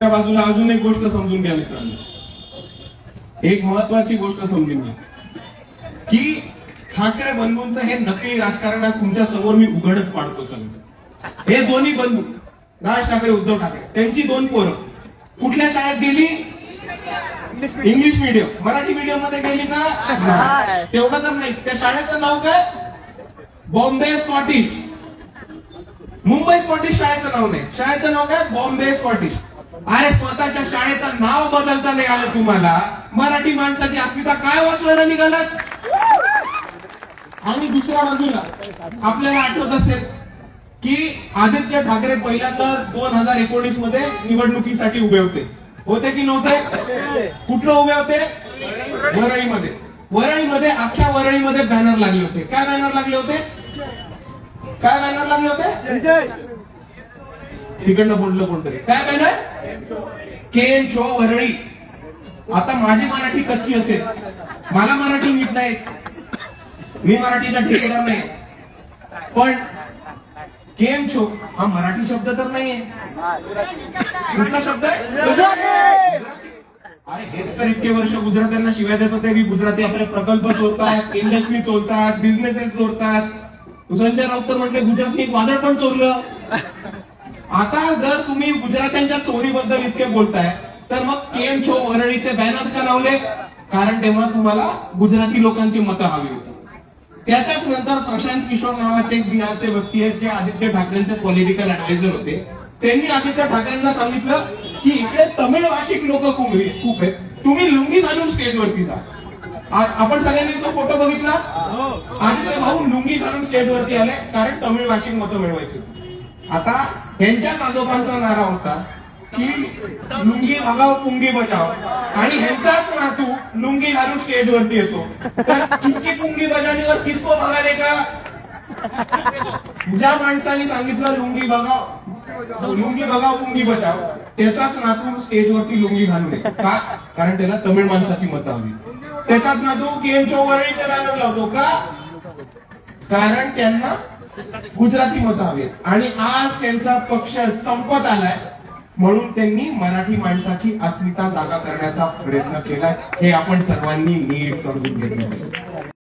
त्या बाजूला अजून एक गोष्ट समजून घ्या मित्रांनो, एक महत्वाची गोष्ट समजून घ्या की ठाकरे बंधूंचं हे नकली राजकारणात तुमच्या समोर मी उघडच पाडतो. सगळं हे दोन्ही बंधू राज ठाकरे उद्धव ठाकरे त्यांची दोन पोरं कुठल्या शाळेत गेली? English medium. मराठी मीडियम मध्ये गेली का? तेवढं तर नाही. त्या शाळेचं नाव काय? बॉम्बे स्कॉटिश. मुंबई स्कॉटिश शाळेचं नाव नाही. शाळेचं नाव काय? बॉम्बे स्कॉटिश. अरे स्वतःच्या शाळेचं नाव बदलता नाही आलं तुम्हाला, मराठी माणसाची अस्मिता काय वाचवायला निघालात? आणि दुसऱ्या बाजूला आपल्याला आठवत असेल की आदित्य ठाकरे पहिल्यांदा 2019 मध्ये निवडणुकीसाठी उभे होते की नव्हते? कुठलं उभे होते? वरळीमध्ये. वरळीमध्ये अख्ख्या वरळीमध्ये बॅनर लागले होते. काय बॅनर लागले होते? काय बॅनर लागले होते? तिकडनं बोललं कोणतरी. काय बॅनर? केन शो वरळी. आता माझी मराठी कच्ची असेल, मला मराठी नीट नाही, मी मराठीचा ठेकेदार नाही, पण केम शो हा मराठी शब्द तर नाहीये. कुठला शब्द आहे? अरे हेच तर इतके वर्ष गुजरात्यांना शिवाय देत होते की गुजराती आपले प्रकल्प चोरतात, इंडस्ट्री चोरतात, बिझनेसेस चोरतात. संजय राऊत तर म्हटले गुजरातने एक वादळ पण चोरलं. आता जर तुम्ही गुजरात्यांच्या चोरीबद्दल इतके बोलताय तर मग केम शो वरळीचे बॅनर्स का लावले? कारण तेव्हा तुम्हाला गुजराती लोकांची मतं हवी होती. त्याच्याच नंतर प्रशांत किशोर नावाचे एक बिहारचे व्यक्ती आहेत जे आदित्य ठाकरेंचे पॉलिटिकल ऍडवायझर होते. त्यांनी आदित्य ठाकरेंना सांगितलं की इकडे तमिळ भाषिक लोक खूप आहेत, तुम्ही लुंगी घालून स्टेजवरती जा. आपण सगळ्यांनी तो फोटो बघितला. आदित्य भाऊ लुंगी घालून स्टेजवरती आले कारण तमिळ भाषिक मतं मिळवायची. आता ह्यांच्याच आजोबांचा नारा होता की लुंगी भगाव पुंगी बजाव, आणि ह्यांचाच नातू लुंगी घालून स्टेजवरती येतो. तर किसकी पुंगी बजावणी और किसको भगाने का? ज्या माणसाने सांगितलं लुंगी भगाव पुंगी बजाव, त्याचाच नातू स्टेजवरती लुंगी घालून येतो. का? कारण त्याला तमिळ माणसाची मतं हवी. त्याचाच नातू केम शो वरळीचे बॅनर लावतो. का? कारण त्यांना गुजराती मतं हवी. आणि आज त्यांचा पक्ष संपत आलाय म्हणून त्यांनी मराठी माणसाची अस्मिता जागा करण्याचा प्रयत्न केलाय. हे आपण सर्वांनी नीट समजून घेतलं.